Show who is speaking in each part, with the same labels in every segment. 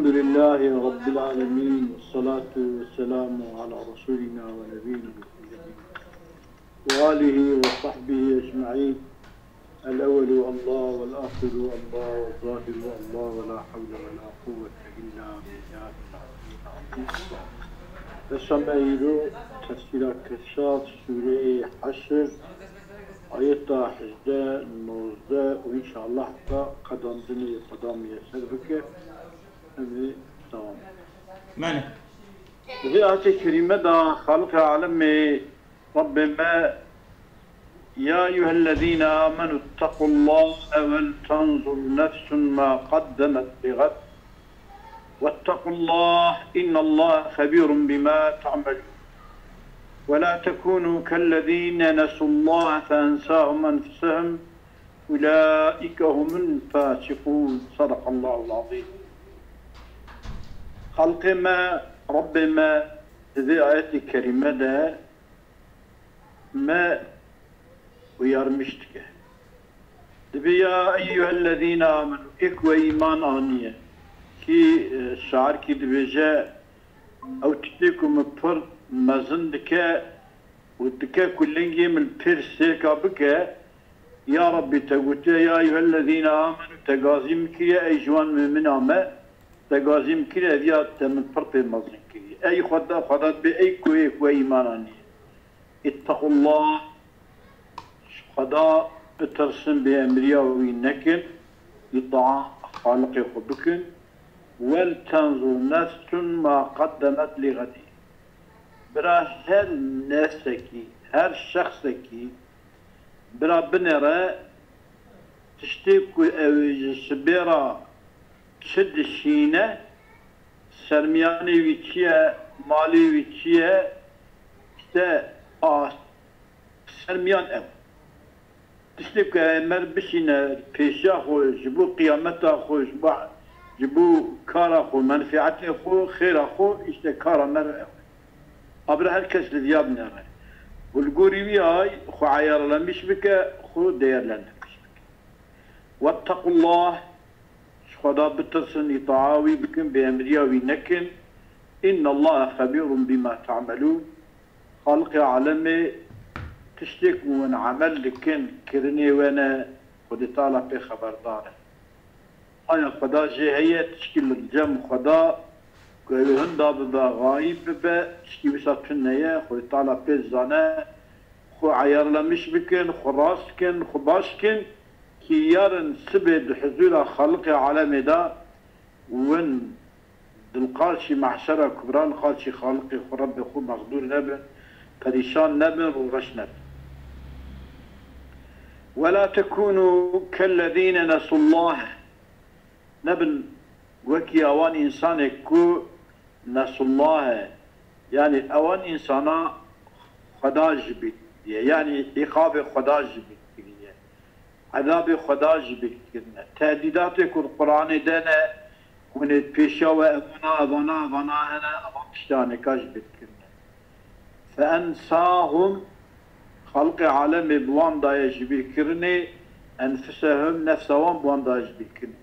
Speaker 1: الحمد لله رب العالمين والصلاة والسلام على رسولنا ونبينا محمد وآله وصحبه أجمعين. الأول الله والآخر الله والظاهر الله ولا حول ولا قوة إلا بالله العلي العظيم. Beşameyru tefsira keshaf Sure-i Haşr ayet-i hicde, nozde ve inşallah da kadandını kadamiye serbeke ve tamam.
Speaker 2: معنى
Speaker 1: في آية كريمة دا خلق عالم ربما يا أيها الذين آمنوا اتقوا الله ولتنظر نفس ما قدمت لغد واتقوا الله إن الله خبير بما تعملون ولا تكونوا كالذين نسوا الله فأنساهم أنفسهم أولئك هم الفاسقون. صدق الله العظيم. خلقما ربما ذي آيات كريمة ما ويرمشتك يا أيها الذين آمنوا إكوى إيمان آنية كي الشعر كي دبجا أو تتيكم بفر مزندك ودك كلنجي من بير سيكا بك يا ربي تقول يا أيها الذين آمنوا تقازم كي أيجوان من آمن تقازم كي أذيات من فرط المزن كي أي خدا بأي كوي إيماناني اتقوا الله خدا بترسم بأمريا وينكن يطاع خالق خبكن ولتنظر نفس ما قدمت لغدي. برا هر نفسكي هر شخصكي برا بنرى تشتكو سبيرا تشد الشينة سرمياني ويتشيه مالي ويتشيه تا سرميان او تشتكو امر بشينة بيشا خو جبو قيامتا خو جبو كارا خو منفعتي خو خير خو اشتكارا مر ابرا هالكس لذياب نرى والقوري وياي خو عيار لمش بك خو دير لنا مش بك. واتقوا الله خدا بترسن يطاعوي بكم بأمريا وينكن إن الله خبير بما تعملون. خالق عالمي تشتك وان عمل لكن كرني وانا خد تعالى في خبردار أنا خدا جهية تشكيل الجم خدا هندا ببا غايب ببا تشكي بساتنية خد تعالى في الزانة خو عيار لمش بكن خو راسكن خو باشكن كي يارن سبب حضور خلق عالمي دا وين دلقاشي محشرة كبران قاشي خالقي خو ربي خو مغدور نبن پریشان نبن وغش نبن. ولا تكونوا كالذين نسوا الله نبن وكي اوان انسان كو نسوا الله يعني اوان انسانا خدا جبت يعني عقاب خدا جبت عذاب خدا جبت تهديدات القرآن دانا ونت بيشا وانا انا ابانشتاني كاجبت فأنساهم خلق عالم بوان دايج بالكرني أنفسهم نفسهم بوان دايج بالكرني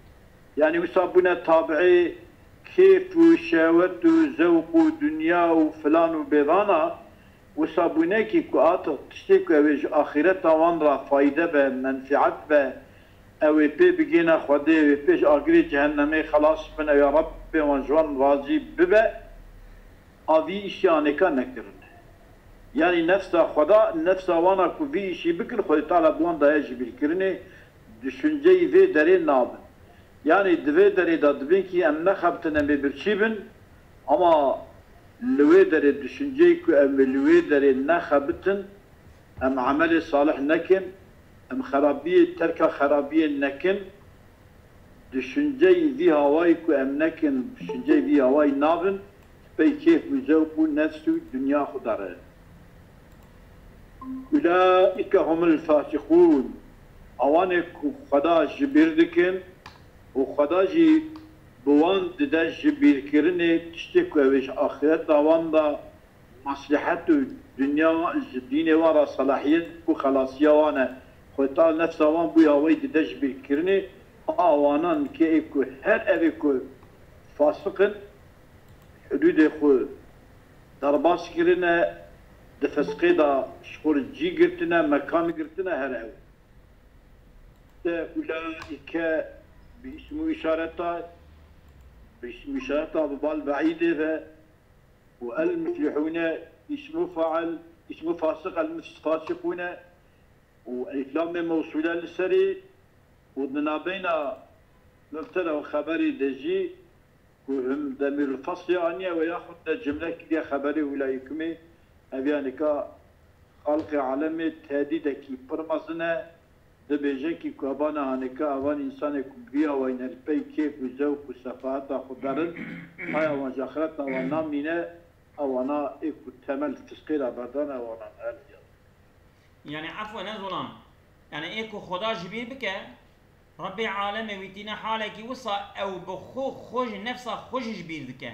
Speaker 1: يعني وصابنا تابعي كيف وشاوت وزوق ودنيا وفلان وبيضانا وصابنا كي كواتر تشتكوا ويج آخرتها وان را فايدة به منفعت به أو بي بجينا خدي بيش آخري جهنمي خلاص بنا يا رب وانجوان راضي ببه أذي إشيانكا نكرن يعني نفس خدا نفس وانا كوفي شي بكر خدا تعالى بوان دايج بالكرني düşünceyi ve derin nabın. Yani dve deri da dbin ki em nekhabtene bibirçibin ama lüve deri düşünceyi ku em lüve deri nekhabtin em ameli salih nekin em kharabiye terka kharabiye nekin düşünceyi vi havayı ku em nekin düşünceyi vi havayı nabın bey keyf ve zevku nefsu dünya khudare. أولئك هم الفاسقون أوانك خدا جبير دكن وخدا جي بوان ددا جبير كرني تشتك ويش آخرت دوان دا مصلحة دنيا دين وارا صلاحية وخلاصية وانا خدا نفس وان بويا وي ددا جبير كرني آوانان كي اكو هر اوكو فاسقن حدود خو درباس كرنا دفسقي دا شغل جي قرتنا مكان قرتنا هرعو أولئك باسم إشارتا ببال بعيدة والمفلحون اسم فاعل اسم فاسق الفاسقون والإفلام موصولة للسري ودنا بين مبتدا وخبري دجي وهم ضمير الفصل يعني وياخذ جملة كده خبري أولئكم أبيانك خلق عالم تهديد كي برمزنا دبيجي كي كوابانا هنكا أوان إنسان كبيرة وين البي كيف وزوك وصفات خضرن هاي أوان جاخرتنا وانا منا أوانا إيكو تمل تسقير أبدانا وانا
Speaker 2: يعني عفوا نزولان يعني إيكو خدا جبير بك ربي عالم ويتينا حالك وصا أو بخو خوش نفسه خوش جبير بك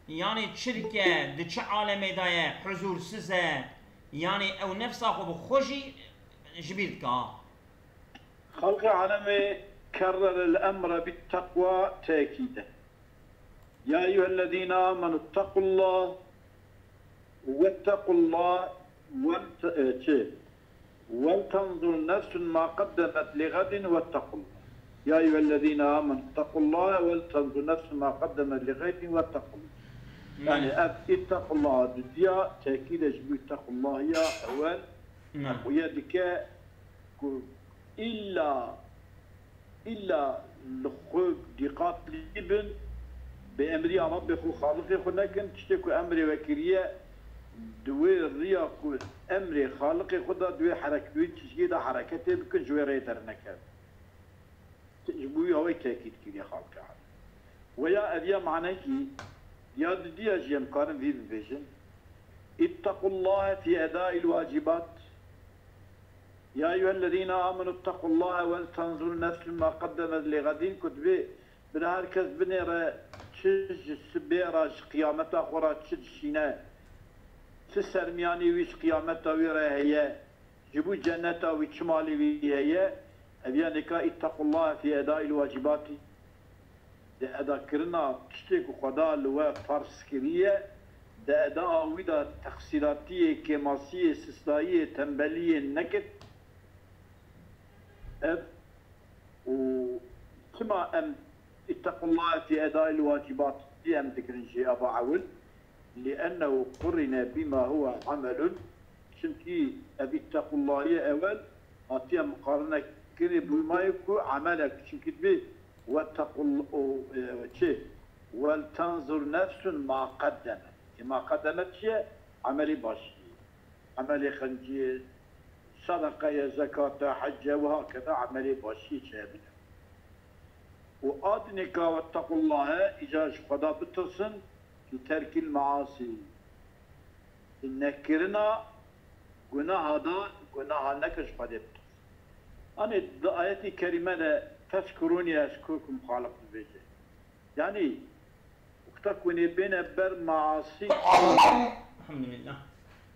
Speaker 2: يعني شركة دش عالم داية حضور سزة يعني أو نفسه خو بخوشي جبير بك
Speaker 1: خلق عالمي كرر الأمر بالتقوى تأكيدا يا أيها الذين آمنوا اتقوا الله واتقوا الله ولتنظر نفس ما قدمت لغد واتقوا الله يا أيها الذين آمنوا اتقوا الله ولتنظر نفس ما قدمت لغد واتقوا الله يعني اتقوا الله ديا تأكيدا جبوا اتقوا الله يا أول ويدك إلا لخوك دقات لبن بأمري ربي خو خالقي خو لكن تشتكو أمري وكرية دوي الرياق أمري خالقي خدا دوي حركة دوي تشجيد حركته بكل جوي ريدر نكاد تجبوي هواي تأكيد كريا خالقي عالم ويا أريا معناكي يا دي أجيام قارن في فيجن اتقوا الله في أداء الواجبات يا أيها الذين آمنوا اتقوا الله ولتنظر نفس ما قدمت لغدين كتبه بنهار كز بنيرة تشج سبيراج قيامتا خورا تشج شينا تسرمياني ويش قيامتا ويرا هي جبو جنتا ويشمالي هي أبيانكا اتقوا الله في أداء الواجبات ده أدا كرنا تشتكو خدا لوا فرس كريه ده أدا ويدا تقصيراتية كماسية سستاية تنبلية نكت وكما أم اتقوا الله في أداء الواجبات دي أم ذكرن شيء أبا عول لأنه قرن بما هو عمل شنكي أبي اتقوا الله يا أول أعطيها مقارنة كري بما يكون عملك شنكي بي واتقوا شيء ولتنظر نفس ما قدمت ما قدمت شيء عملي باشي عملي خنجير صدقة يا زكاة حجة وهكذا عملي باشي شابنا وآدنك واتقوا الله إجاج خدا بتصن لترك المعاصي النكرنا قناها دا قناها نكش قدبت أنا آياتي كريمة تشكروني أشكركم خالق البيجة يعني وقتكوني بين بر معاصي
Speaker 2: الحمد لله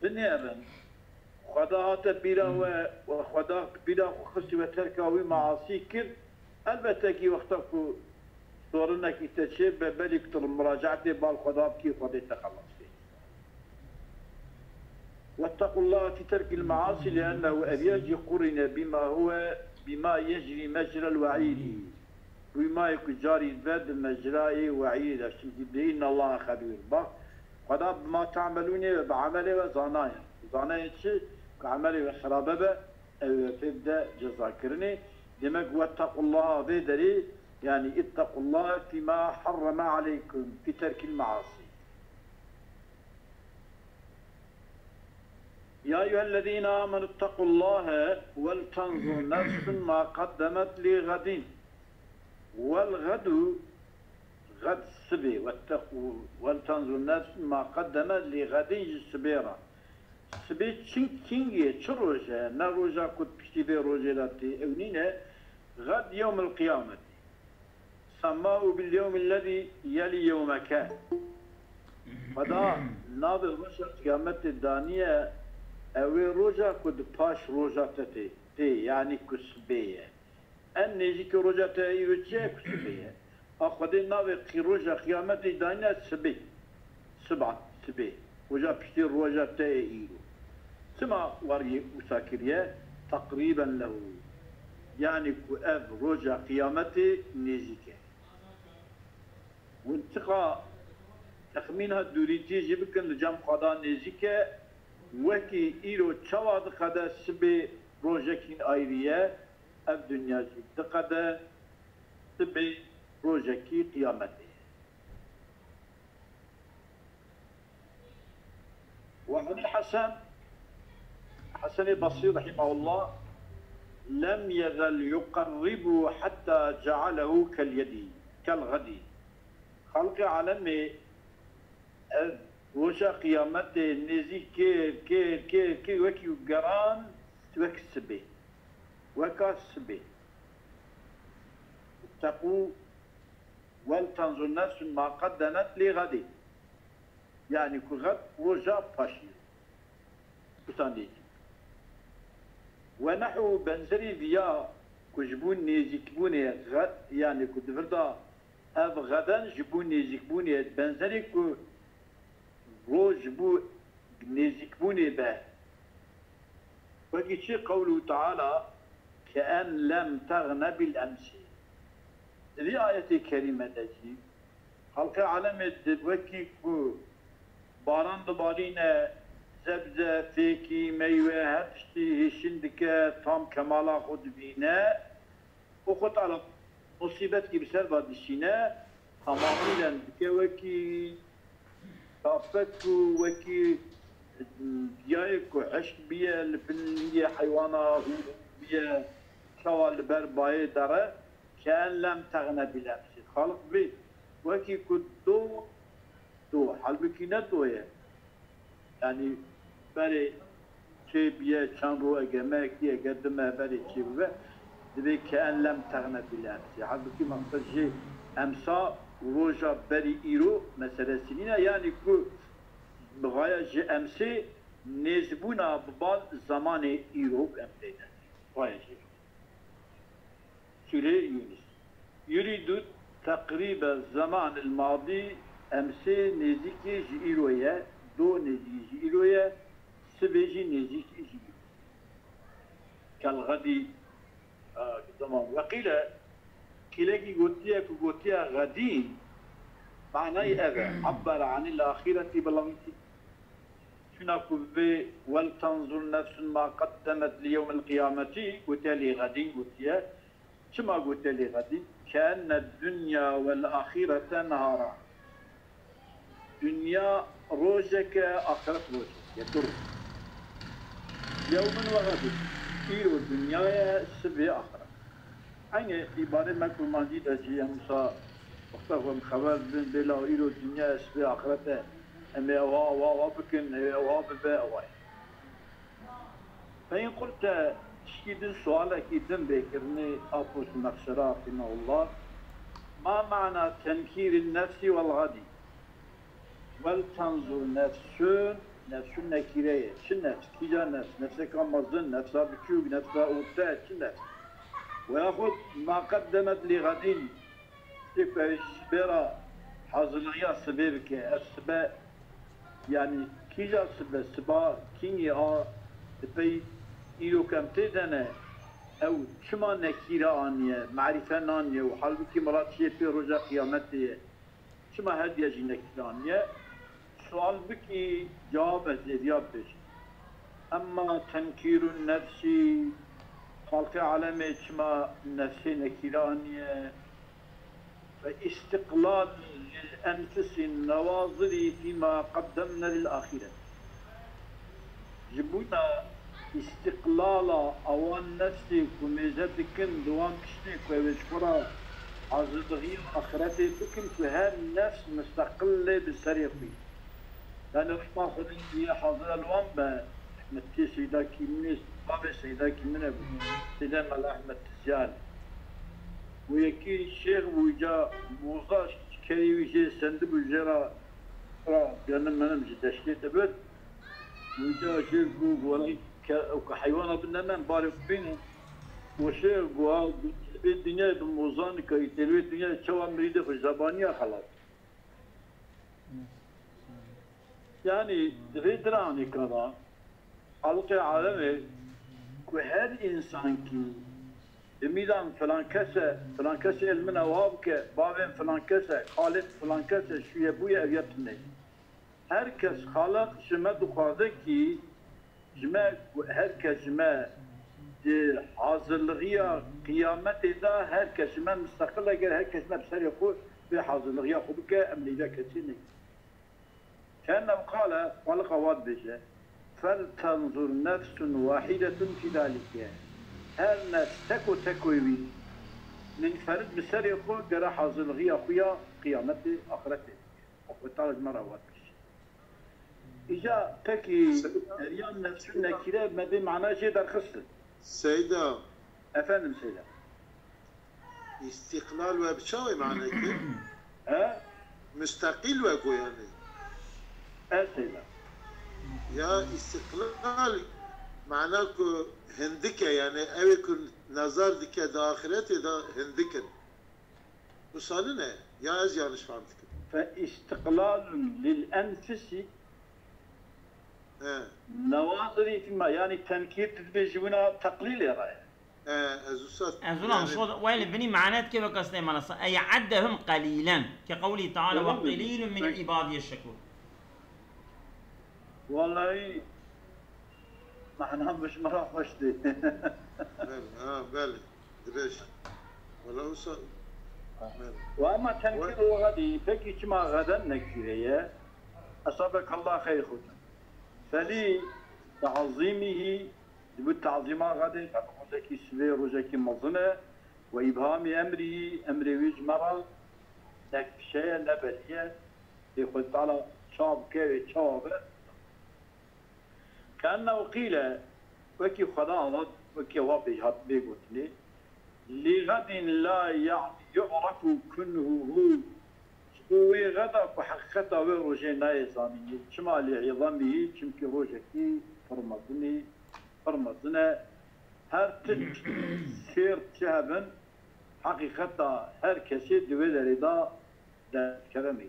Speaker 1: بنيابا خدا هاتا بيرا وخدا بيرا خصي وتركاوي معاصي كر البته كي وقتكو صورنا كي تشيب بل يكتر مراجعتي بالخدا بكي خدا تخلص فيه واتقوا الله في ترك المعاصي لأنه أبياج قرن بما يجري مجرى الوعيد وما يكون جاري الباد مجرى وعيد إن الله خبير با خدا بما تعملون بعمله وزانايا زانايا شيء كعمله وخرابه فيبدا جزاكرني دمك واتقوا الله بدري يعني اتقوا الله فيما حرم عليكم في ترك المعاصي يا أيها الذين آمنوا اتقوا الله ولتنظر نفس ما قدمت لغد والغد غد السبي واتقوا ولتنظر نفس ما قدمت لغد السبيرة السبي تشينجي تشروجة نروجا كنت بشتي بي روجلاتي اونينة غد يوم القيامة سماه باليوم الذي يلي يوم كان فدا نابل بشر قيامة الدانية اوي روجا كد باش روجا تتي يعني كسبية ان نجيك روجا تايوتشي كسبية أخذين ناوي روجا قيامة داينا سبعة وجا بشتي روجا تايرو سما وري وساكرية تقريبا له يعني كأب روجا قيامتي نيزيكه وانتقى تخمينها دوريتي جيبكن لجام قضاء نيزيكه وكي إيرو تشواد قدا سبي روجاكين آيرية أب دنيا جيب قدا سبي روجاكي قيامتي وعن الحسن البصري رحمه الله لم يزل يقرب حتى جعله كالغدي خلق عالمي وشا قيامته نزي كير وكي قران وك السبي وكا السبي اتقوا ولتنظر نفس ما قدمت لغدي يعني كغد وجا باشي بتانديك ونحو بنزري فيا كجبون نيزيكبوني غد يعني كدفردا اف غدا جبون نيزيكبوني بنزري كو روج بو نيزيكبوني به وكيشي قوله تعالى كأن لم تغن بالأمس ذي آية كريمة تجي خلق علامة وكي كو باران دبارينا زبزة فيكي ميوه هرشتي هشندكة تام كمالا خود بينا وخط على مصيبت كي بسر بادشينا تماميلا بكي وكي تابكو وكي ديايكو عشت بيا لبنية حيوانا بيا كوال برباية داره كأن لم تغنى بالأمس خالق بي وكي كدو حلبكي ندوية يعني بري شي بيا چانرو اگمك دي اگدمه بري شي ببه دبي كأن لم تغنى بالأمس حلبكي مقصد شي امسا روجا بري ايرو مسألة سنين يعني كو بغاية جي امسي نزبونا ببال زمان ايرو امدينا غاية جي سورة يونس يريد تقريب الزمان الماضي امسي نزيكي جي ايروية دو نزيكي جي ايروية سبيجي نزيكي جي كالغدي زمان وقيل كلاكي قوتيا غدي معناه هذا عبر عن الآخرة بلغتي شناكو بي ولتنظر نفس ما قدمت ليوم القيامة قوتيا غدي قوتيا شما قوتيا غدي كأن الدنيا والآخرة نهارا دنيا روجك آخرة روجك يدر يوم وغد إيرو الدنيا سبي آخرة عين عبارة ما كل ما جيت أجي أمسا وقتهم خبر بلا إيرو الدنيا سبي آخرته أما أوا بكن أوا ببا أواي فإن قلت تشكيد السؤال أكيد بكرني أبوس مخشرا رحمه الله ما معنى تنكير النفس والغدي ولتنظر نفس نكيرية شو نفس كيجا نفسها كمزن نفسها بكوب نفسها أوتات شو نفس ويأخذ ما قدمت لغدين تبقى شبيرة حاضرية سبيبك السباء يعني كيجا سبا كيني تبقى إيرو كم تدنا أو شما نكيرة آنية معرفة آنية وحالبكي مرات شيء في رجاء قيامتي شما هدي أجي نكيرة آنية سؤال بكي جواب زيادة بش أما تنكير النفس خلق علامة شما نفسي نكيرانية فاستقلال للأنفس النواظر فيما قدمنا للآخرة جبونا استقلالا أوان نفسي كميزتكن دوام كشتك ويشكرا عزدغي آخرتي بكن فهذا النفس مستقلة بالسريقي لأنه ما خذين هي حاضرة الوانبا متى سيدا كيمنيس بابا سيدا كيمنا سيدا مال أحمد تزيان ويكي الشيخ ويجا موزاش كري ويجي سندب ويجرا بيانا منام جداشتي تبت ويجا شيخ ولا كحيوانا بالنمان بارف بينه وشيخ بالدنيا بموزان كيتلوي الدنيا شو مريض في الزبانية خلاص يعني غيدراني كذا حلقة عالمي كهر إنسان كي بميدان فلان كسة المنا وابك بابين فلان كسة خالد فلان كسة شو يبوي أبيتني هركس خالق جمع دخاذه كي جمع هركس جمع حاضرلغيا قيامت دا هركس جمع مستقلة غير هركس جمع بسر خو بحاضرلغيا خو بك أمني ذا كسيني كأنه قال قواد بجه فلتنظر نفس واحدة في ذلك هل نفس تكوي من فرد بسر خو غير حاضرلغيا خويا قيامت آخرته وقتال مرة واد إجا تكي ريان نفسنا كده ما بين معناه شيء در خصل
Speaker 3: سيدة
Speaker 1: أفندم سيدة
Speaker 3: استقلال وبشاوي معناه كده
Speaker 1: ها
Speaker 3: مستقل وكو يعني
Speaker 1: سيدة
Speaker 3: يا استقلال معناه هندكة يعني أوي كل نظر دكة داخلته دا هندكة وصلنا يا أز يعني فهمتك
Speaker 1: فاستقلال للأنفس نواظري فيما يعني تنكير تدبيجونا تقليل يا راي
Speaker 2: أزولا مصود وين بني معنات كيف قصدي منصة أي عدهم قليلا كقوله تعالى وقليل من عبادي الشكور
Speaker 1: والله معناها مش مرة وشدي
Speaker 3: بله دبيش ولا وصل
Speaker 1: وأما تنكير غدي فكي كما غدا نكيرية أصابك الله خير خوتنا فلي تعظيمه بالتعظيم غادي روزكي سبي روزكي مظنة وإبهام أمر ويجمرة لك شيء نبلية يقول تعالى شاب كيف شاب كأنه قيل وكي خدا وكي وابي هات بيقولني لغد لا يعرف كنه هو وغدا بحقيقة وروجي نايزاني شما لعظامه شمكي روجكي فرمزنا هر سير شهبا حقيقة هر كسي دويل رضا دا كلامي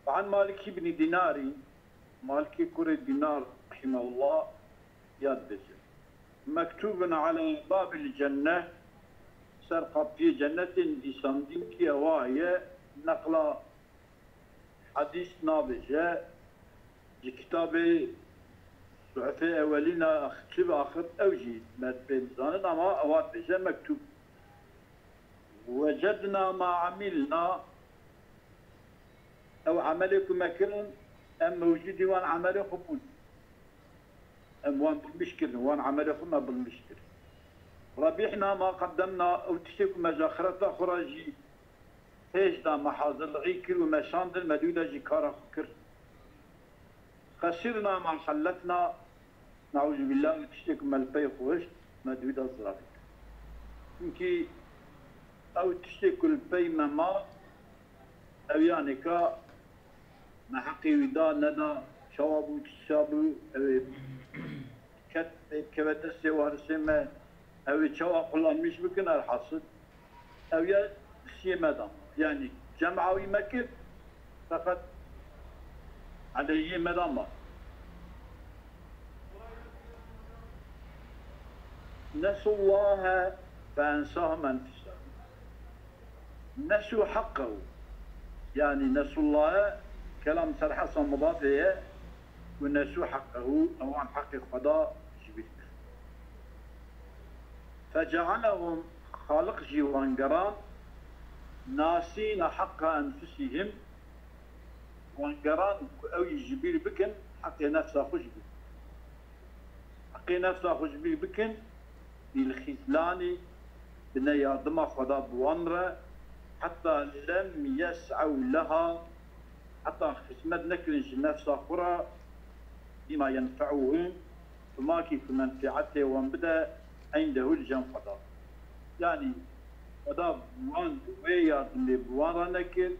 Speaker 1: وعن مالكي بن ديناري مالكي كوري دينار رحمه الله ياد بزر مكتوب على باب الجنة سرقة في جنة إساندين كي هواية نقل حديث نابجة كتاب صحفي أولينا أختب آخر أوجي ما بينزان أما أواد بجة مكتوب وجدنا ما عملنا أو عملكم مكرن أم موجود وان عمله قبول أم وان بالمشكل وان عمله ما بالمشكل ربحنا ما قدمنا أو تشتكوا مزاخرة خراجي هيش دا محاضر لغي كل وما شاندل مدودة جي كارا خكر خسرنا ما حلتنا نعوذ بالله وتشتكوا مالبي خوش مدودة زرافك يمكن أو تشتكوا البي مما أو يعني كا ما حقي ودا ندا شوابو تشابو أو كت كبتسي وارسمة أو شواب قلان مش بكن الحصد أو يا سيمدام يعني جمعوا يمكن فقط عليه مدامة نسوا الله فأنساهم أنفسهم نسوا حقه يعني نسوا الله كلام سرحة مضافية ونسوا حقه أو عن حق القضاء جبت فجعلهم خالق جيوان قران ناسين حق أنفسهم وانقران أو يجبير بكن حق نفسه خجبي حق نفسه خجبي بكن بالخذلان بنا يادم خدا بوانرة حتى لم يسعوا لها حتى خسمت نكرنش نفسه خرى بما ينفعهم فما كيف منفعته وانبدأ عنده الجن خدا يعني خدا بوان وياردم بوان نكر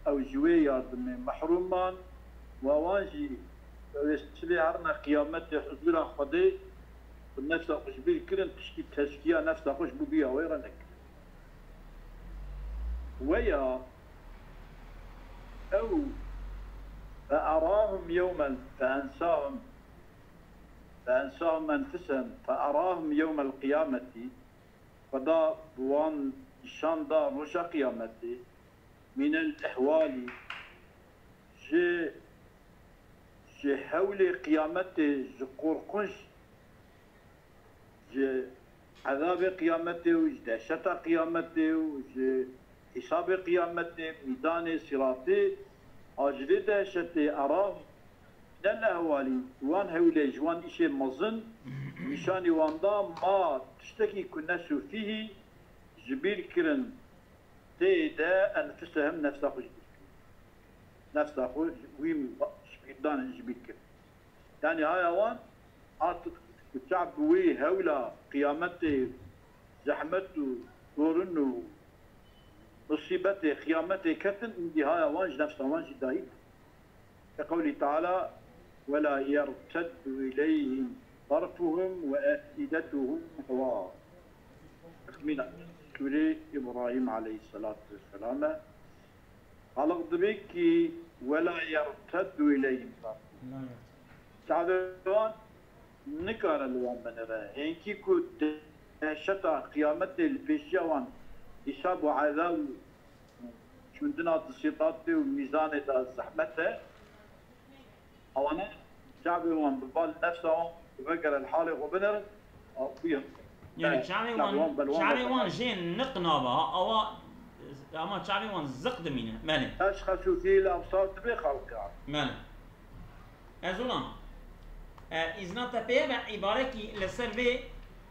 Speaker 1: أو جوي ياردم محرومان ووانجي ويستلي عرنا قيامته حضور خدي نفسه خوش بالكرن تشكي تزكية نفسه خوش ببيها ويرنك ويا أو فأراهم يوما فأنساهم أنفسهم فأراهم يوم القيامة فدا بوان شان دا رجا قيامتي من الأحوال جي حول قيامتي جي قرقنش جي عذاب قيامتي وجي دهشة قيامتي وجي حساب قيامتي ميدان صراطي أجري دهشتي أراهم من الأحوال وان هولي جوان إشي مظن مشان وان دا ما تشتكي كنسو فيه جبير كرن تيدا أنفسهم نفسه خوش نفسه خوش ويم شبيردان جبير كرن يعني هاي وان الشعب وي هولا قيامته زحمته ورنو مصيبته قيامته كتن عندي هاي وان نفسه وان جدايد كقوله تعالى ولا يرتد إليهم طرفهم وأفئدتهم هواء من سورة إبراهيم عليه الصلاة والسلام خلق دبيك ولا يرتد إليهم طرفهم سعدوان نكار الوان بنرى إنكي كنت شتا قيامة البيشيوان حساب وعذاب شندنا الصيطات وميزان الزحمة أوانا شعبي وان ببال نفسهم بفكر الحالة وبنر فيهم
Speaker 2: يعني شعبي وان جين نقنابها أو أما شعبي وان زقد منه مالي
Speaker 1: أشخصوا فيه الأبصار تبي خلقها
Speaker 2: مالي أزولان إذن تبيه بعبارة لسر في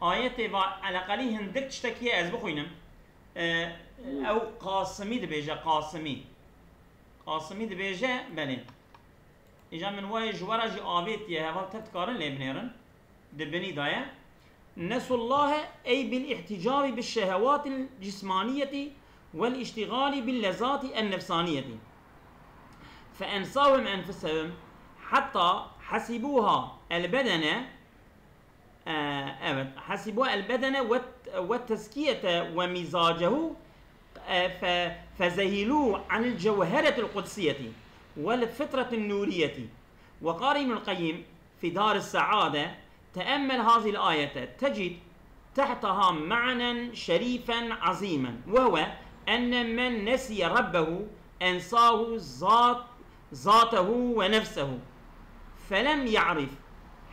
Speaker 2: آيات على قليل هندك تشتكي أز بخوينم أو قاسمي دبيجة قاسمي دبيجة بني إجا من واي جوارا جي آبيت يهوال تذكارن لبنيرن دبني دايا نسوا الله أي بالاحتجاب بالشهوات الجسمانية والاشتغال باللذات النفسانية فأنساهم أنفسهم حتى حسبوها البدن والتزكية ومزاجه فزهلوه عن الجوهرة القدسية والفطرة النورية. وقال ابن القيم في دار السعادة تأمل هذه الآية تجد تحتها معنى شريفا عظيما، وهو أن من نسي ربه أنساه ذاته ونفسه، فلم يعرف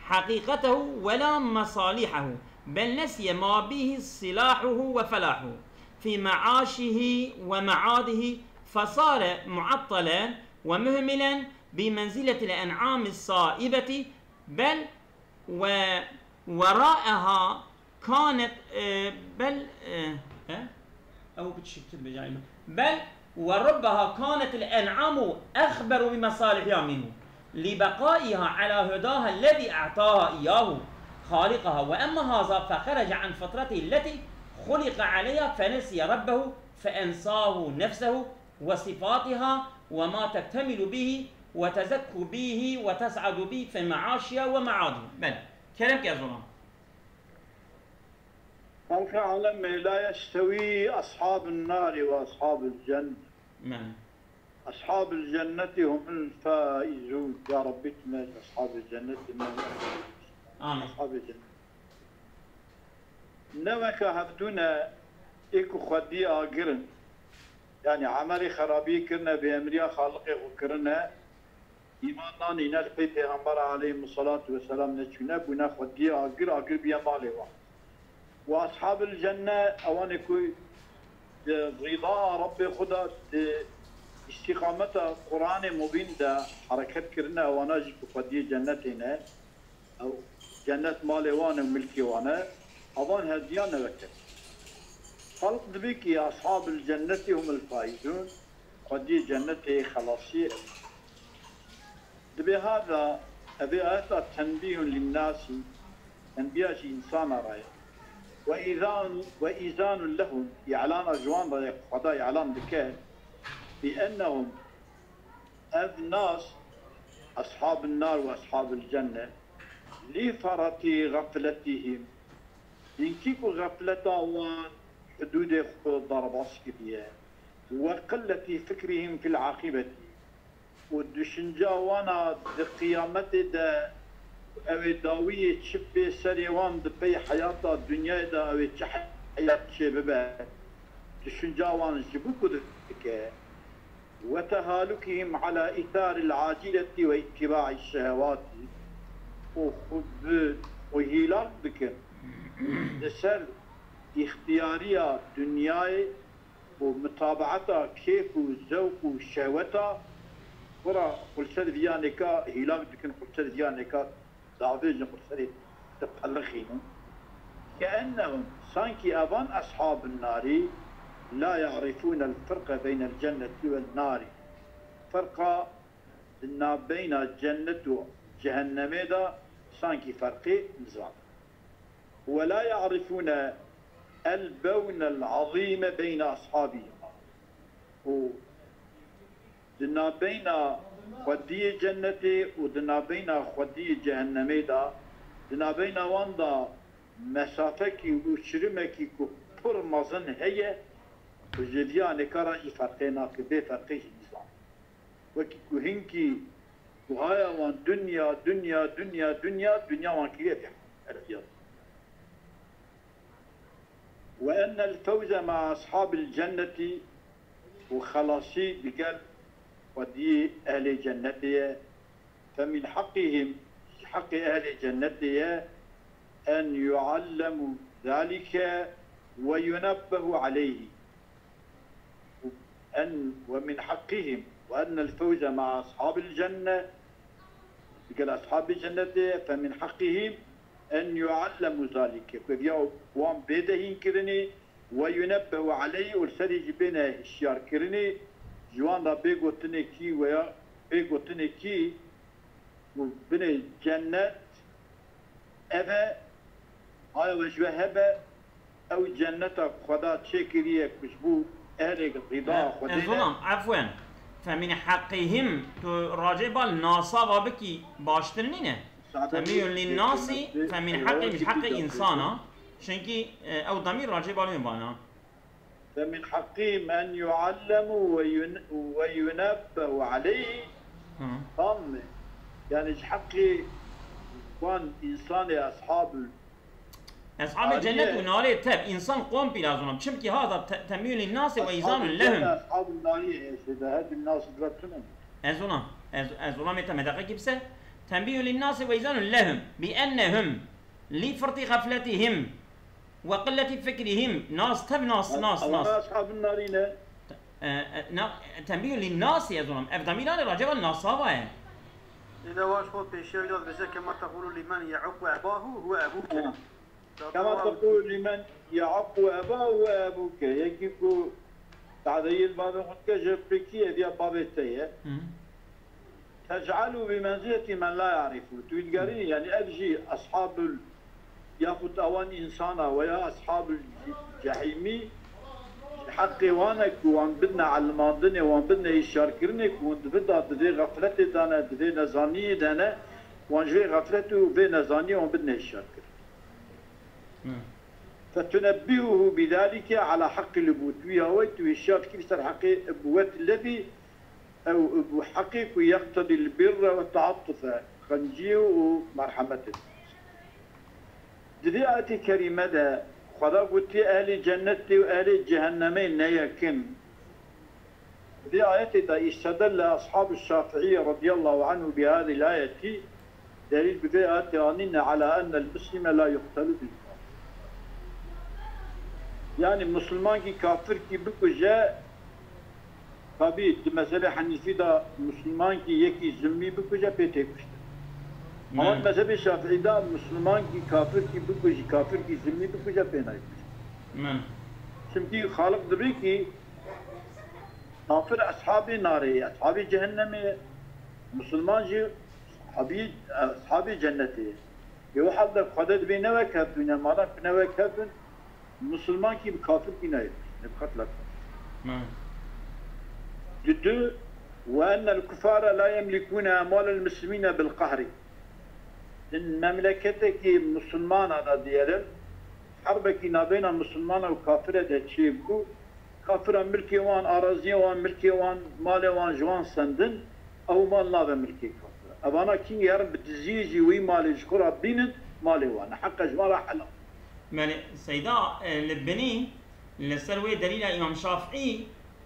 Speaker 2: حقيقته ولا مصالحه، بل نسي ما به صلاحه وفلاحه في معاشه ومعاده، فصار معطلا ومهملا بمنزلة الأنعام الصائبة، بل وراءها كانت بل وربها كانت الأنعام أخبر بمصالحها منه لبقائها على هداها الذي أعطاها إياه خالقها، وأما هذا فخرج عن فترته التي خلق عليها فنسي ربه فأنساه نفسه وصفاتها وما تكتمل به وتزكو به وتسعد به في معاشها ومعادها. بل كلامك يا زلمة.
Speaker 1: العالم لا يستوي أصحاب النار وأصحاب الجنة.
Speaker 2: نعم.
Speaker 1: أصحاب الجنة هم الفائزون. يا رب اتمنى أصحاب الجنة
Speaker 2: آمين.
Speaker 1: أصحاب الجنة. نوك هفتونا إيكو خدي آقرن، يعني عملي خرابي كرنا بأمريا خالقي وكرنا إيماننا نلقي پیغمبر عليه الصلاة والسلام نشونا بنا خدي آقر بيا مالي وأصحاب الجنة أوان كوي رضا رب خدا استقامة قرآن مبين دا حركت كرنا وانا جيكو خدي جنتنا أو جنة مالي وانا وملكي وانا أوان هديانا وكر خلق دبيك يا أصحاب الجنة هم الفائزون خدي جنة خلاصية. دبي هذا أبي آتا تنبيه للناس، تنبيه إنسان رأي وإذان لهم إعلان أجوان رأي خدا إعلان بكه بأنهم الناس أصحاب النار وأصحاب الجنة لفرط غفلتهم ينكيكو غفلتا وان حدود ضرباس كبيرة وقلة فكرهم في العاقبة ودشنجا وانا قيامته دا او داوية شبه سريوان دبي حياة الدنيا دا او حياة شبابه دشنجا وانا جبوكو دكه وتهالكهم على إثار العاجلة واتباع الشهوات وخذ وهيلان بك لسر اختيارية دنياي ومتابعتها كيف وذوق وشهوتها ورا كل سر ديانكا هيلان بك كل سر ديانكا دعويج كل سر تبخلخين كأنهم سانكي أبان أصحاب النار لا يعرفون الفرق بين الجنة والنار فرق بين الجنة وجهنم دا سانكي فرق نزال ولا يعرفون البون العظيم بين أصحابهما ودنا بين خدي جنة ودنا بين خدي جهنم دا دنا بين واندا مسافكي وشرمكي كبر مزن هي وجديان كرا يفرقنا كبي فرقه النظام وكي هنكي وهاي وان دنيا دنيا دنيا دنيا دنيا وان كيف الرياض وأن الفوز مع أصحاب الجنة وخلاصي بقلب ودي أهل جنتها فمن حقهم حق أهل جنتها أن يعلموا ذلك وينبه عليه ومن حقهم وأن الفوز مع أصحاب الجنة قال أصحاب الجنة فمن حقهم أن يعلموا ذلك فبيعوا وان بيدهين كرني وينبه عليه والسري جبينه الشيار كرني جوان دا بيقوتني كي ويا بيقوتني كي وبني جنة أبا هاي وجوه هبا أو جنة خدا تشكرية كشبو أهل الغذاء
Speaker 2: الظلم عفوا فمن حقهم تراجع بالناصا وبكي باشترنينه تميل للناس فمن حق مش حق إنسانا شنكي أو ضمير راجع بالهم بانا
Speaker 1: فمن حقهم أن يعلموا وينبه عليه هم يعني حقي كان إنسان أصحاب
Speaker 2: الجنة والنار تاب إنسان قوم بلازم شمكي هذا تميل للناس وإيزان لهم
Speaker 1: أصحاب النار إذا هذه الناس درتنا
Speaker 2: الظلام يتمدق كبسة تنبيه للناس وإيزان لهم بأنهم لفرط غفلتهم وقلة فكرهم ناس تب ناس
Speaker 1: أصحاب النار
Speaker 2: تنبيه للناس يا ظلام أفضميلان رجب الناس صابا
Speaker 4: إذا واش هو بيشير يقول بس كما تقول لمن يعق أباه هو أبوك
Speaker 1: كما تقول لمن يعق أباه هو أبوك يجيكو تعذيل بابا خدك جبريكي هذه بابتيه تجعله بمنزلة من لا يعرفه تقولي يعني أبجي أصحاب ياخذ أوان إنسانا ويا أصحاب الجحيمي حق وانك وان بدنا على الماضي وان بدنا يشاركرنك وان بدنا تدي غفلتي دانا تدي نزانية دانا وان جوي غفلته وبي نزانية وان بدنا يشاركر فتنبهه بذلك على حق الأبوة ويشارك كيف صار حق أبوة الذي أو أبو حقيق يقتضي البر والتعاطف خنجيه ومرحمته جدياتي كريمة ده خدا قلت أهل جنة وأهل جهنمين نيكن دي آياتي ده استدل أصحاب الشافعية رضي الله عنه بهذه الآية دليل بذي آنين على أن المسلم لا يقتل بالكافر يعني المسلمان كي كافر كي بكو جاء طبيعي مثلا حنيفي دا مسلمان كي يكي زمي بكو جاء بيته كشت أما المذهب الشافعي دا مسلمان كي كافر كي بكو جي كافر كي زمي بكو جاء بينا كشت شمكي خالق دبي كي كافر أصحاب نار أصحاب جهنم مسلمان جي أصحاب جنة يوحد لك خدد بي نوى كافرين المالا بنوى كافر مسلمان كي بكافر كي نايف نبخط لك جدو وأن الكفار لا يملكون أموال المسلمين بالقهر memleketteki Müslümana da diyelim, harbeki nabeyna Müslümana ve kafire de çiğbu, kafire mülki van, araziye van, mülki van, male van, juan sendin, ev mal nave mülki kafire. Evana kin yarın bitiziyici ve mali jkura binin, mali van, hakka jmara halal.
Speaker 2: مالي سيدا لبني لسروي دليل الإمام شافعي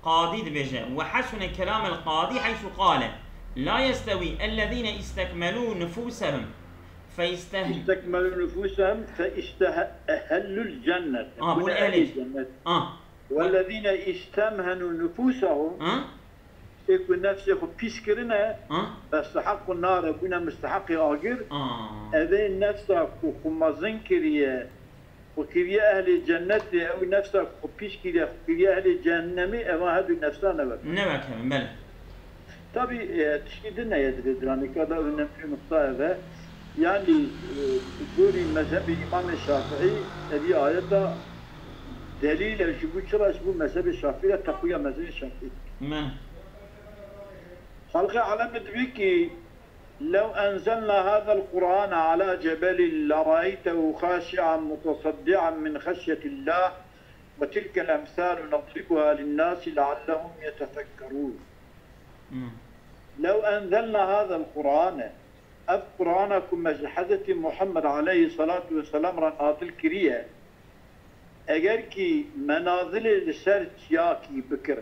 Speaker 2: قاضي دبجة وحسن كلام القاضي حيث قال لا يستوي الذين استكملوا نفوسهم
Speaker 1: استكملوا نفوسهم فاستهلوا الجنة
Speaker 2: بقول أهل
Speaker 1: الجنة والذين استمهنوا نفوسهم يكون نفسه بيسكرنا فاستحقوا النار كنا مستحق آجر أذين نفسه كمازن كريه وكريه أهل الجنة أو نفسه بيش كريه أهل الجهنم أما هذا نفسه نبك
Speaker 2: بل
Speaker 1: tabi teşkidine yedirildiğini kadar önemli nokta yani böyle mezhebi İmam-ı Şafii bir ayette delil bu mezhebi Şafii'ye takıya mezhebi Şafii. Halka alem diyor ki لو أنزلنا هذا القرآن على جبل لرأيته خاشعا متصدعا من خشية الله وتلك الأمثال نضربها للناس لعلهم يتفكرون. لو أنزلنا هذا القرآن القرآنكم حضرت محمد عليه الصلاة والسلام رنات الكرية eğer ki menazili ser tiyaki bikir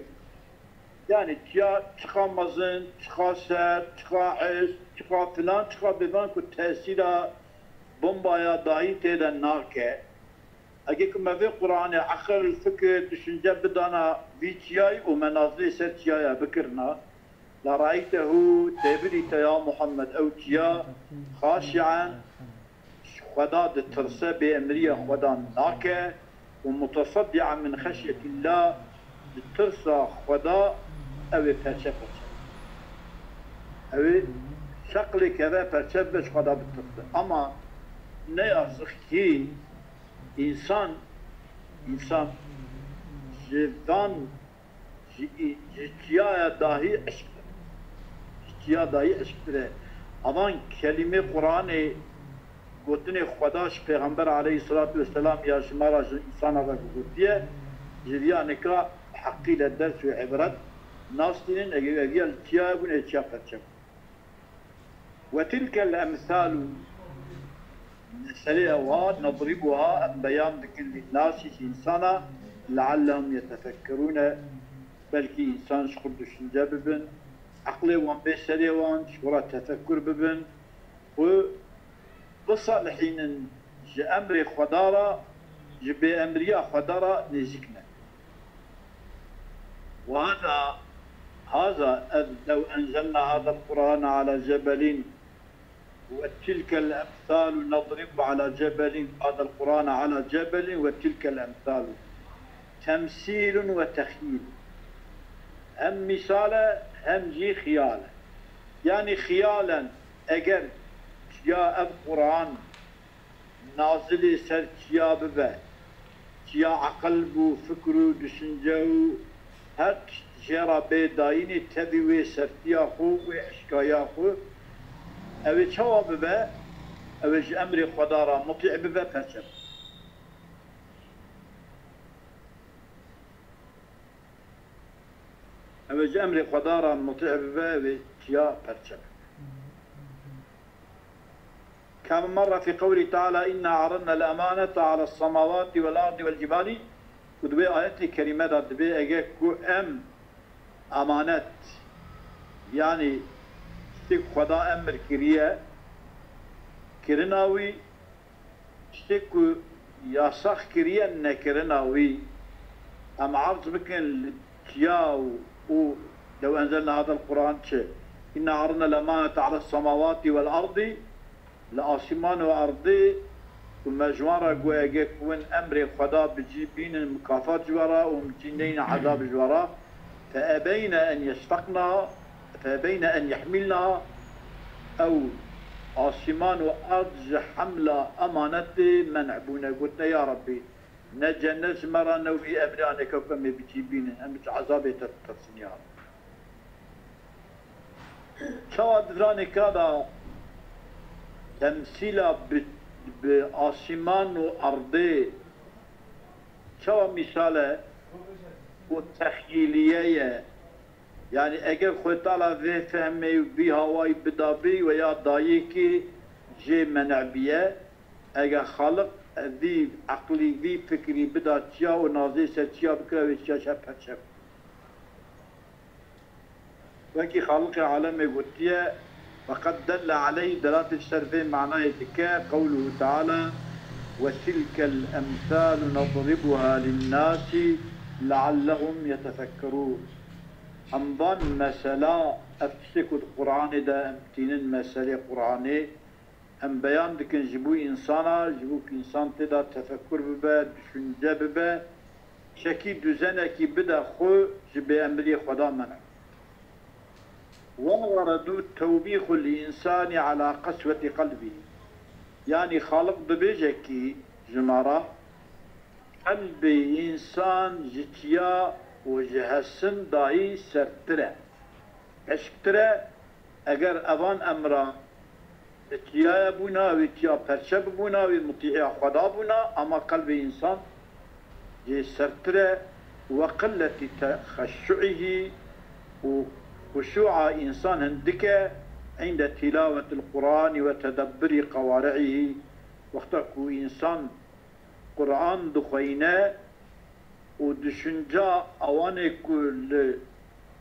Speaker 1: yani tiya çıkamazın, çıkaser, çıkağız, çıka filan, çıka bivan ku tesira bombaya dahi teden nake eğer ki mevi Kur'an'ı akıl, fikir, düşünce bidana bir tiyayı o menazili ser tiyaya bikirna لرأيته تبريت يا محمد أوتيا خاشعا خدا الترسى بأمرية خدا ناكا ومتصدعا من خشية الله الترسى خدا أو فرشفة أو شكل كذا فرشفة خدا بالترسى أما نيازخ كي إنسان جدان جتيا dahi aşk ya dahi aşktire. Aman kelime Kur'an'ı gotine Xudaş Peygamber aleyhissalatu vesselam ya şımara insana da gotiye jiya nika hakkıyla ders ve ibret nasinin egel tiyabun etçapacak. Ve tilkel emsalu نسألها نضربها بيان لكل الناس insana لعلهم يتفكرون belki insan şukur düşünce bibin aklı van beseli van şukura tefekkür bibin bu salihinin emri khudara be emriya khudara nezikne وهذا لو أنزلنا هذا القرآن على جبل وتلك الأمثال نضرب على جبل هذا القرآن على جبل وتلك الأمثال تمثيل وتخيل hem misale hem khiyale. Yani khiyalen eğer ya ev Kur'an nazili ser ya be ya akıl bu fikru düşünce her jera be dayini tabi ve sertiyahu ve işkayahu ev cevabı be ev emri khudara muti'i be perçem. أوجه أمر قدارا مطيع بباب يا برشب كم مرة في قوله تعالى إنا عرضنا الأمانة على السماوات والأرض والجبال ودبي آيات كريمة دبي أجاكو أم أمانات يعني اشتك خدا أمر كريه كرناوي اشتكو ياسخ كريه نكرناوي أم عرض بكن تياو ولو أنزلنا هذا القرآن شيء إن عرضنا الأمانة على السماوات والأرض لآسمان وأرضي ومجوارا قوية يكون أمر خدا بجيبين المكافات جوارا ومجينين عذاب جوارا فأبين أن يشفقنا فأبين أن يحملنا أو آسمان وأرض حملة أمانة منعبونا قلنا يا ربي نجنس مرة نوفي أمريانا كوكم بجيبين أمت عذابي تتصنيار شواد ذراني كذا تمثيلا بآسمان وأرضي شو مثاله والتخيلية يعني اگر خود تعالى في فهمي بي هواي بدابي ويا دايكي جي منعبية اگر خالق ذي عقلي ذي فكري بدا تيا ونازي ستيا بكرا ويتيا شاب شاب وكي خالق العالم يقولتيا فقد دل عليه دلالة السرفين معناه ذكاء قوله تعالى وتلك الأمثال نضربها للناس لعلهم يتفكرون أمضان مسألة أفتسك القرآن دا أمتين مسألة قرآني أم بيان دكن جبو إنسانا جبو إنسان تدا تفكر ببا دشنجة ببا شكي دوزنة كي بدا خو جبي أمري خدا منع ووردوا توبيخ الإنسان على قسوة قلبه يعني خالق ببيجكي جمارة قلب إنسان جتيا وجهسن داي سرتره اشكتره اگر اوان امرا اتيا بونا واتيا پرچب بونا ومطيع خدا بونا اما قلب انسان جي سرتره وقلة تخشعه وخشوع انسان هندك عند تلاوة القرآن وتدبر قوارعه وقتكو انسان قرآن دخينه ودشنجا اواني كل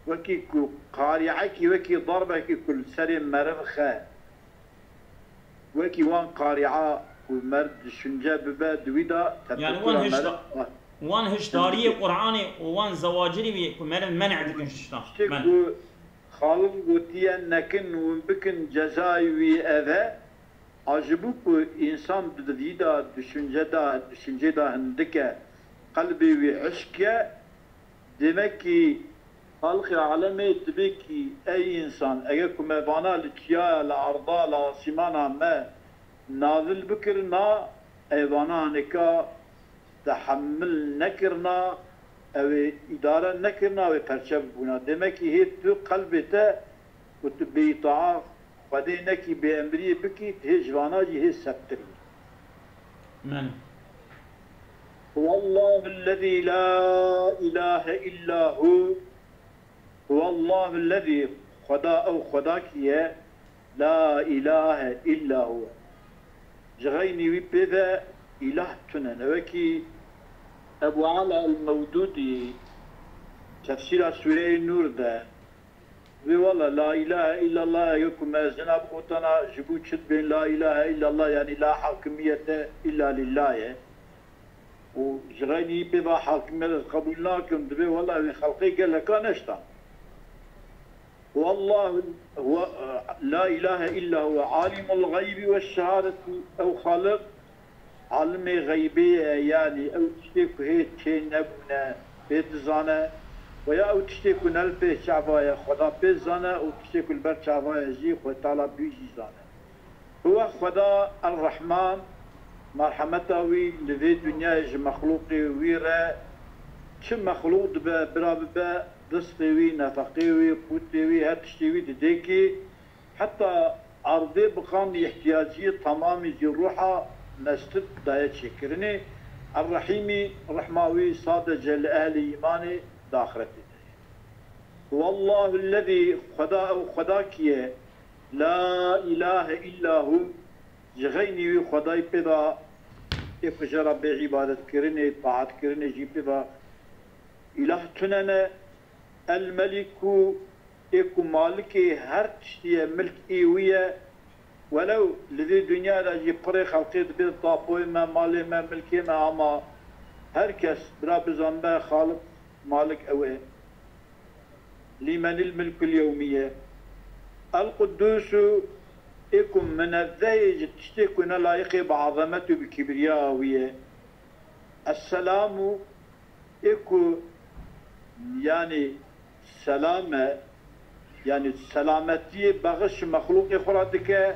Speaker 1: وكي كل قارعكي وكي ضربكي كل سري مرفخه وكي وان قارعه ومرد دشنجا ببا دويدا
Speaker 2: يعني وان هشتاري قرآني وان زواجري ومرد منع دكن شتا
Speaker 1: خالق قوتيا نكن وبكن جزاي وي اذا عجبوك انسان بديدا دشنجا دا هندكه قلبي وعشقه دمكي خلق العالمي تبكي اي انسان اجاكم بانا لكيا لارضا لاسمانا ما نازل بكرنا ايوانا نكا تحمل نكرنا او اداره نكرنا وپرچب بونا دمكي هي تو قلبته وتبي طاعه فدينكي بامري بكي هجوانا جي هي سبتري
Speaker 2: من
Speaker 1: هو الله الذي لا إله إلا هو الله الذي خدا أو خداكية لا إله إلا هو جغيني وبذا إله تنن وكي أبو علا المودودي تفسير سورة النور ده والله لا إله إلا الله يكم زناب قوتنا جبوت شد بين لا إله إلا الله يعني لا حاكمية إلا لله وجغيني بذا حاكمية قبولناكم دبي والله من خلقي قال لك نشتا والله هو لا إله إلا هو عالم الغيب والشهادة أو خالق علم غيبية يعني أو تشتيك هي تشين نبنا بيت زانا ويا أو تشتيك نلبي شعبايا خدا بيت زانا أو تشتيك البر شعبايا جي خدا تعالى بيجي زانا هو خدا الرحمن مرحمته وي لذي دنيا مخلوقي ويرا شم مخلوق براببا دستي وي نفقي وي قوتي وي هاتشتي وي ديكي حتى عرضي بقام احتياجي تمامي زي روحه نستد دايت شكرني الرحيمي رحماوي صادج لأهل إيماني داخرتي هو الله الذي خداكيه لا إله إلا هو جغيني وي خداي بدا افجر بعبادة كرني طاعت كرني جي بدا إله تننا الملك إكو مالكي هر تشتيه ملك إيوية ولو لذي دنيا لاجي بري خلقي دبي طابوي ما مالي ما ملكي ما عما هركس برا بزنبه خالق مالك أوي لمن الملك اليومية القدوس إكم من الذيج تشتكون لايقي بعظمته بكبرياوية السلام إكو يعني سلامة يعني سلامتي بغش مخلوق خرادك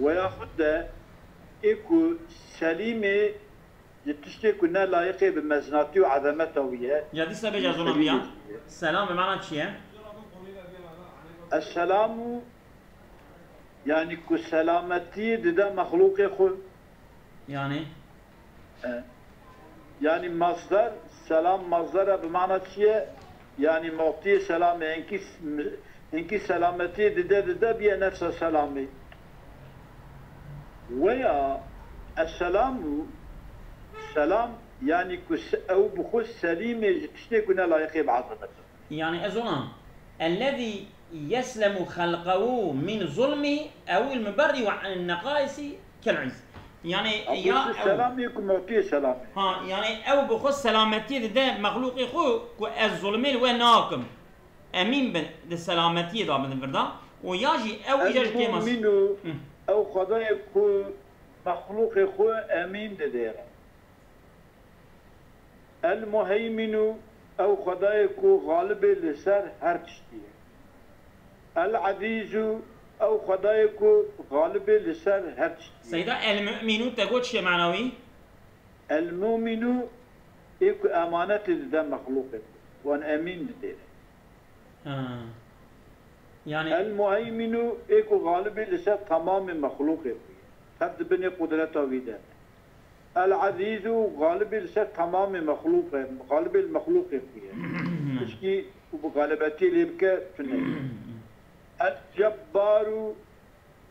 Speaker 1: وياخد إكو سليمة تشتكون لايقي بمزناتي وعظمته وياه
Speaker 2: يا دي سبب جازونا بيان سلام بمعنى شيء
Speaker 1: السلام يعني كو سلامتي ده مخلوق خو
Speaker 2: يعني
Speaker 1: يعني مصدر سلام مصدر بمعنى شيء يعني معطي سلام انكي سلامتي ده بيه نفس سلامي ويا السلام سلام يعني او بخص سليمه تشتكنا لا يخيب عظمته
Speaker 2: يعني أظن الذي يسلم خلقه من ظلمه أو المبرئ عن النقائص كالعز يعني
Speaker 1: يا السلام يكون معطي سلام
Speaker 2: ها يعني او بخص سلامتي ده مخلوق خو الظلمين وناكم امين بالسلامتي ده بالفردا ويجي او يجي كيماس
Speaker 1: او خداي كو مخلوق خو امين ده المهيمن او خداي كو غالب لسر هر تشتي العزيز او خداي كو غالب لسر هر تشتي
Speaker 2: سيدا المؤمن تقول شيء معنوي
Speaker 1: المؤمن يكو امانه ده مخلوق وان امين ده
Speaker 2: يعني
Speaker 1: المهيمن يكو غالب لسر تمام مخلوق تبد بني قدرته ويده العزيز غالب لسر تمام مخلوق غالب المخلوق فيه اشكي وبغالبتي ليبكى فني الجبار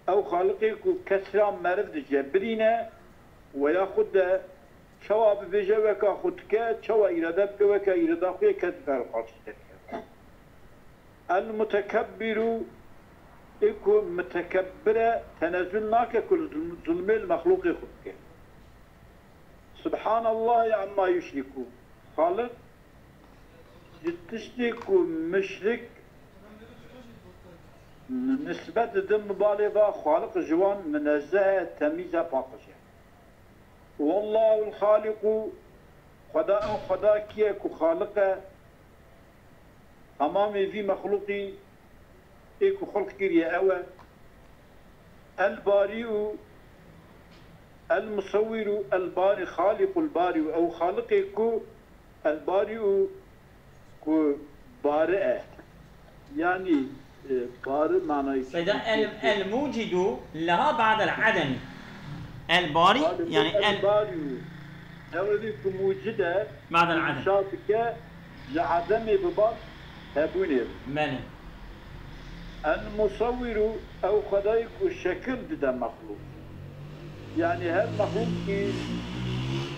Speaker 1: او خالقي كسرا مرد جبرينا وياخد شواب بجوك خدك شوا إرادة بك إرادة خوية كتفر قرشتك المتكبر يكون متكبر تنزلناك كل ظلم المخلوق خدك سبحان الله عما يشركون خالق تشرك مشرك نسبة دم مبالغة خالق جوان منزه تمييزه باقشة والله الخالق خدا كيك خالقه تمام في مخلوقي ايكو خلق كيريا اوى البارئ المصور البارئ خالق البارئ او خالق كو البارئ كو بارئ يعني بارئ معنى
Speaker 2: سيدا الموجد لها بعد العدم البارئ يعني
Speaker 1: البارئ هذه موجودة
Speaker 2: بعد العدم
Speaker 1: شاطكة لعدم ببعض هبونير
Speaker 2: مالي
Speaker 1: المصور او خدايك الشكل ده مخلوق يعني هالمخلوق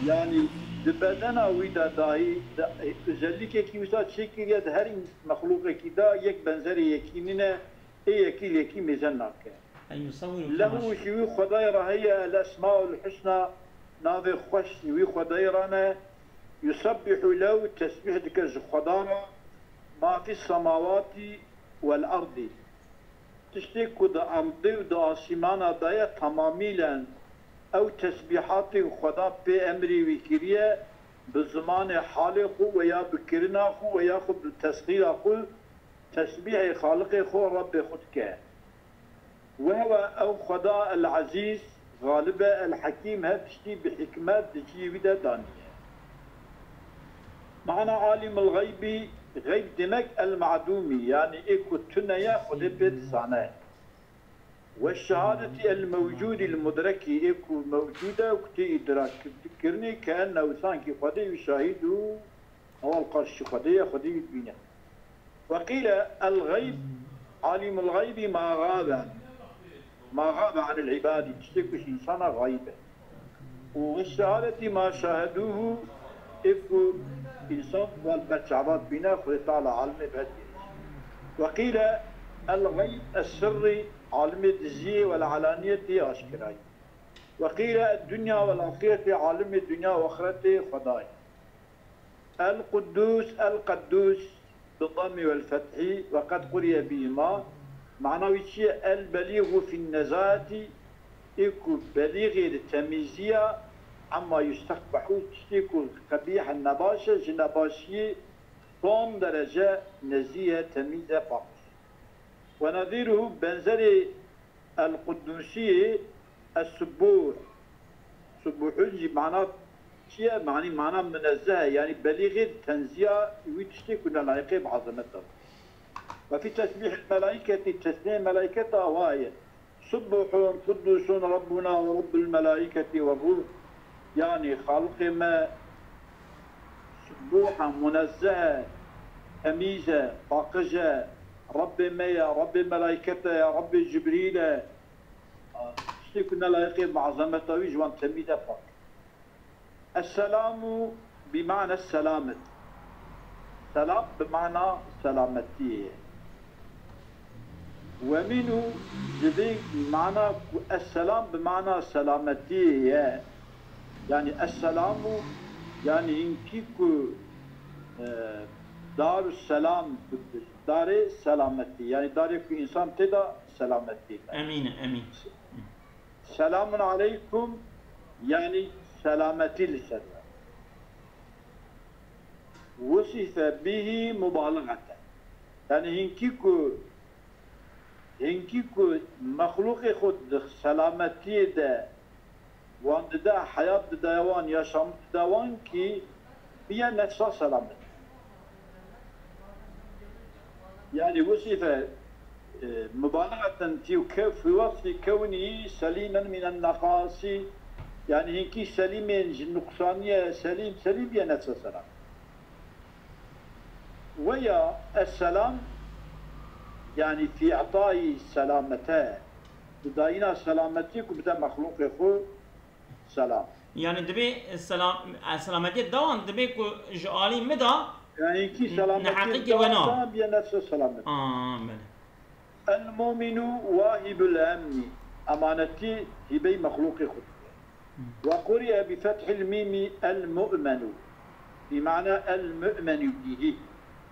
Speaker 1: يعني دبدنا ويدا داي özellikle ki mesela şekilde her مخلوق كده يك بنزري يكيننا ايه يكيل يكي ميزانك له شوي خداي هي الاسماء الحسنى ناظر خوش وي خداي رانا يسبح له تسبيح دك خدانا ما في السماوات والارض تشتك دا امضي ودا اسمانا دايا تماميلا او تسبيحات خدا بامري وكريه بزمان حالق ويا بكرنا خو ويا خو بالتسخير خو تسبيح خالق خو رب خدك وهو او خدا العزيز غالب الحكيم هتشتي بحكمات تجي ودا دانيه معنى عالم الغيب غيب دمك المعدومي يعني ايكو تنيا خد بيت صانع والشهادة الموجود المدركي ايكو موجودة وكتي ادراك تذكرني كأنه سانكي خدي يشاهدوا اول قرش خدي بينا وقيل الغيب عالم الغيب ما غاب عن العباد تشتكش انسان غيبة والشهادة ما شاهدوه ايكو إنسان والبشعبات بنا خلي تعالى عالم بهدي وقيل الغيب السري عالم الدزية والعلانية أشكراي وقيل الدنيا والآخرة عالم الدنيا وآخرة خداي القدوس بالضم والفتح وقد قرئ بهما معناه شيء البليغ في النزاهة يكون بليغ التمييزية عما يستقبحوا تشتكوا قبيح النباشة جنباشية صوم درجة نزيهة تمييزة باقش ونظيره بنزل القدوسية السبوح سبوحونجي معناه شيء معناه منزهة يعني بليغ التنزيه ويتشتكوا للعيقة بعظمتها وفي تسبيح الملائكة تسبيح الملائكة هواية سبح قدوس ربنا ورب الملائكة والروح يعني خلق ما سبوحة منزهة تمييزة طاقجة رب ما يا رب ملائكته يا رب جبريل كنا لايقين بعظمته ويجوان تمييزة فقط. السلام بمعنى السلامة، سلام بمعنى سلامتي، ومنه جديد معنى السلام بمعنى سلامتي، يعني السلام يعني إنكيكو دار السلام دار سلامتي، يعني دار في إنسان تدا سلامتي.
Speaker 2: امين امين.
Speaker 1: سلام عليكم يعني سلامتي للسلام. وصف به مبالغة، يعني هنكيكو مخلوق خود سلامتي ده وان دا حياة داوان يا شام داوان كي بيا نفسها سلامتي. يعني وصف مبالغة في وصف كونه سليما من النقائص، يعني هنكي سليم من نقصانية، سليم بيا نفسها سلام. ويا السلام يعني في إعطاء سلامته، بداينا سلامتك وبدا مخلوق خو سلام.
Speaker 2: يعني دبي السلامتي دوان دبي كو جالي مدى
Speaker 1: يعني كي سلامتي
Speaker 2: نحقيقي ونا
Speaker 1: بيا نفس سلامتك.
Speaker 2: بله.
Speaker 1: المؤمن واهب الأمن، أمانتي هبي مخلوق خو. وقرئ بفتح الميم المؤمن بمعنى المؤمن به،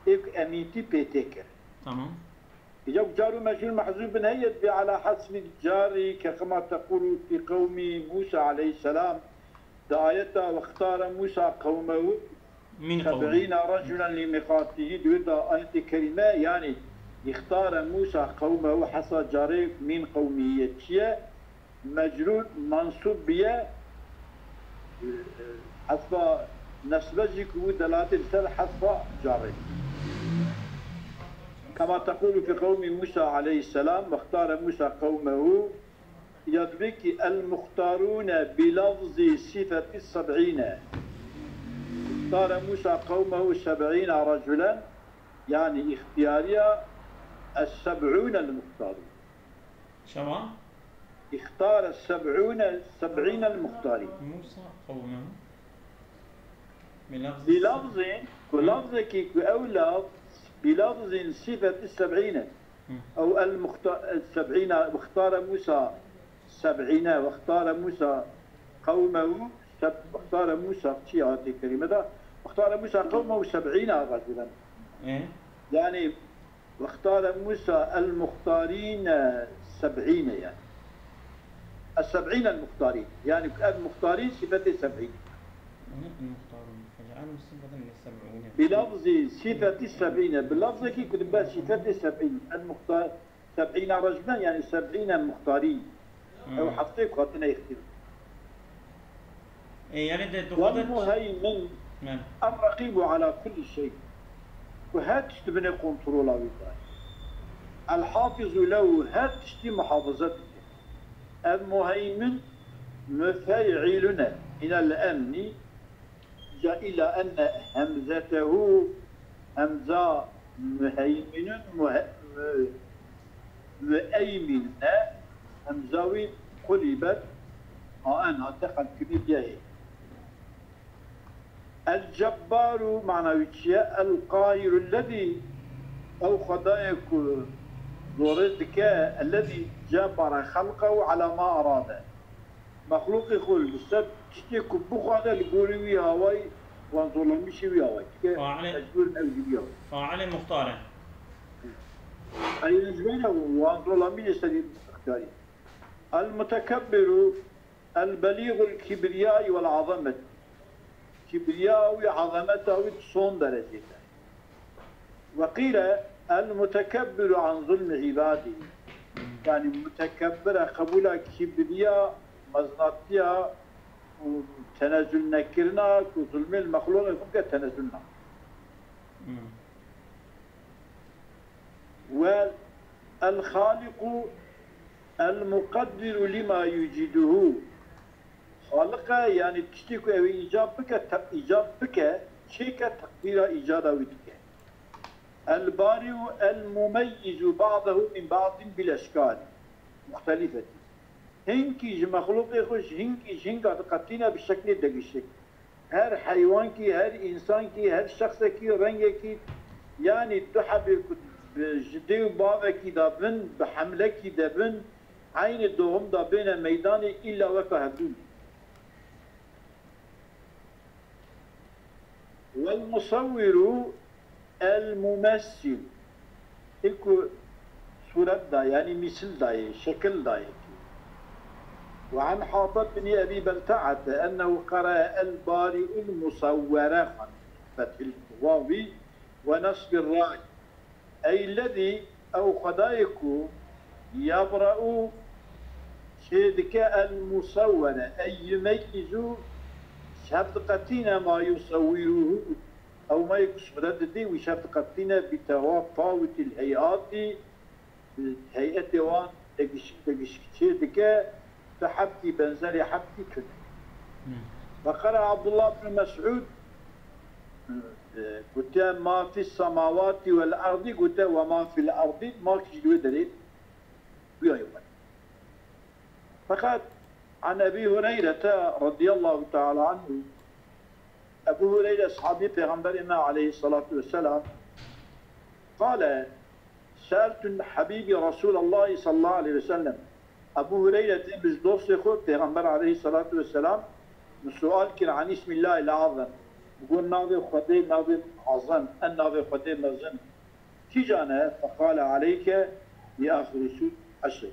Speaker 1: إك أميتي بيتكر.
Speaker 2: تمام.
Speaker 1: يجب جار مجهول محذوف هيت على حسب الجار كما تقول في قوم موسى عليه السلام دعايته واختار موسى قومه
Speaker 2: من قومه
Speaker 1: 70 رجلا لميقاته دويتا آية كريمة، يعني اختار موسى قومه حصى جاري من قومية مجرور منصوب بيه حسب نسبجك ودلات السر حسب جاري كما تقول في قوم موسى عليه السلام واختار موسى قومه يدرك المختارون بلفظ صفة 70. اختار موسى قومه 70 رجلا، يعني اختياريا 70 المختارون.
Speaker 2: شو؟
Speaker 1: اختار 70 المختارين.
Speaker 2: موسى قومه
Speaker 1: بلفظ كي أو لفظ بلفظ صفة 70 أو 70 واختار موسى 70 واختار موسى قومه واختار موسى شيعة كلمة واختار موسى قومه 70 رجلا. يعني واختار موسى المختارين 70، يعني 70 المختارين، يعني المختارين صفة 70.
Speaker 2: المختارون فجعلهم صفة للسبعين
Speaker 1: بلفظ صفة 70 بلفظ كي كتب صفة 70 المختار 70 رجلا، يعني 70 مختارين أو حطيك خاطنا يختلف.
Speaker 2: يعني
Speaker 1: والمهيمن الرقيب على كل شيء، وهات تبني كنترولا ويداي الحافظ له هات تشتي محافظتك. المهيمن مفاعلنا إلى الأمن جاء إلى أن همزته همزة مهيمن مؤيمن همزاوي قلبت أنا دخل كبير. الجبار معنى القاهر الذي أو خدائك ضردك الذي جبر خلقه على ما أراد. مخلوق يقول السب تشتيك بخاطر الجوري هواي وانظلمي شوي هواي.
Speaker 2: فاعل مختار.
Speaker 1: أي نجمينه وانظلمي يستدين اختياري. المتكبر البليغ الكبرياء والعظمة، كبرياء وعظمته تصون درجته. وقيل المتكبر عن ظلم عباده، يعني متكبر قبول كبرياء مزناتيا وتنازل نكرنا وظلم المخلوق يكون تنازلنا. والخالق المقدر لما يجده خالقه يعني تشتكي او ايجاب بك شيك تقدير ايجاده ودك البارئ المميز بعضه من بعض بالاشكال مختلفه هنكي مخلوق خوش هنكي قطينا بالشكل دقيق هر حيوان كي هر انسان كي هر شخص كي رنگ كي يعني تحب بجدي وبابا كي دابن بحمله كي دابن عين دوهم دابين ميدان الا وكهدون والمصور الممثل اكو صورة دا يعني مثل دا شكل دا وعن حاطب بن ابي بلتعه انه قرأ البارئ المصورة فتح الواو ونصب الراء اي الذي او خدايكو يبرأ شيدك المصورة اي يميز شبقتنا ما يصوره أو ما يقصد دي وشبقتنا بتوافاوت الهيئات هيئة وان تقشيدك تحبتي بنزل حبتي كده فقرأ عبد الله بن مسعود قلت ما في السماوات والأرض قلت وما في الأرض ما كجدوه دليل فقط عن أبي هريرة رضي الله تعالى عنه أبو هريرة صحابي پیغمبرنا عليه الصلاة والسلام قال سألت الحبيب رسول الله صلى الله عليه وسلم أبو هريرة بجدوس خود پیغمبر عليه الصلاة والسلام سؤال كان عن اسم الله العظم يقول ناظر خدي ناظر عظم الناظر خدي مظم كي جانا فقال عليك بآخر سورة عشر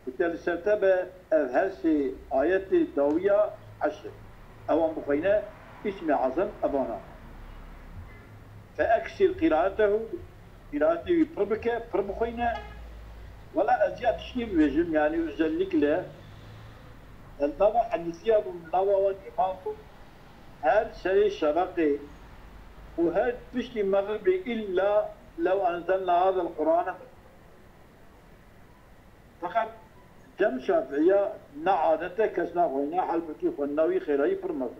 Speaker 1: قلت سرتبه هذه آيات الداوية عشر أو بخينا اسم عظم أبانا فأكسر قراءته بربك بربخينا ولا أزياد شيء بوجم يعني أزلك له النوى حديثية بالنوى والإمام هل سري شبقي وهل بشتي مغربي إلا لو أنزلنا هذا القرآن فقط جم شافعية نعادته كسنا خوينا حلبكي خناوي خيري فرمض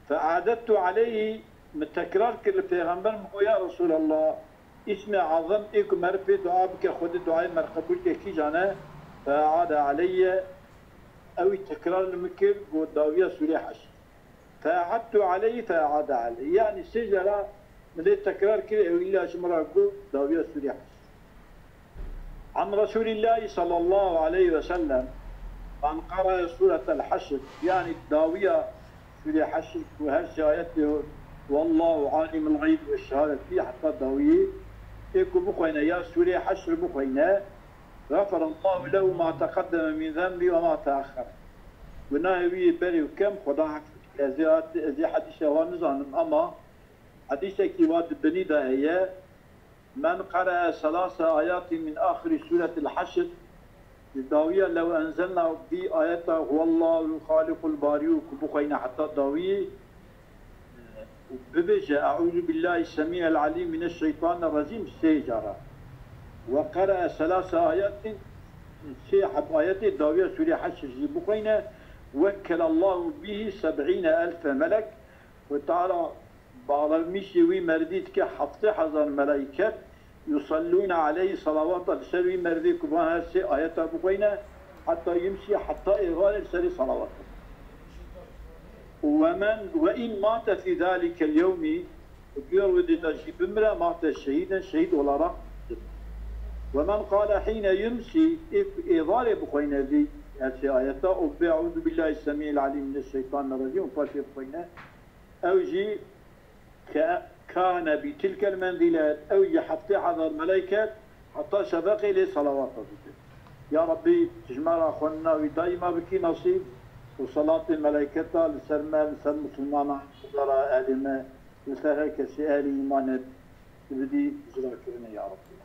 Speaker 1: فعادت عليه من تكرار كل پیغمبر مقو يا رسول الله اسم عظم ايكو مرفي دعا بك خود دعاء مرقبول كي جانا فعاد علي او تكرار المكر قو داوية سوري حش فعدت عليه فعاد علي يعني سجرة من التكرار كل او إلا شمرا قو داوية سوري حش عن رسول الله صلى الله عليه وسلم من قرأ سورة الحشر يعني الداوية سورة حشر وهذه آياته والله عالم الغيب والشهادة فيه حتى الداوية إيكو بخينا يا سورة حشر بخينا غفر الله له ما تقدم من ذنبه وما تأخر وناهوي بري وكم خدا زي حديثة ونزان أما حديثة كيوات البنيدة هي من قرأ 3 آيات من آخر سورة الحشر الداوية لو أنزلنا بآياته هو الله الخالق البارئ بخينا حتى الداوية ببجة أعوذ بالله السميع العليم من الشيطان الرجيم سيجارة وقرأ 3 آيات سيحب آيات الداوية سورة حشر بخينا وكل الله به 70,000 ملك وتعالى بعض المشي مرديد ك7,000 ملائكة يصلون عليه صلوات السر مردي كبها سي آيات بخينا حتى يمشي حتى إغال السر صلوات وإن مات في ذلك اليوم يرود تجيب بمرة مات شهيدا شهيد ولا رأى ومن قال حين يمشي إغال بخينا ذي هذه آيات أعوذ بالله السميع العليم من الشيطان الرجيم فاشي بخينا أوجي كان بتلك المنزلات أو يحطي حضر الملائكة حتى شبقي لصلوات يا ربي تجمع أخواننا ودائما بكي نصيب وصلاة الملائكة لسلمان لسل مسلمان وضراء أهل ما لسهل كسي أهل إيمانات تبدي جراكرنا يا ربي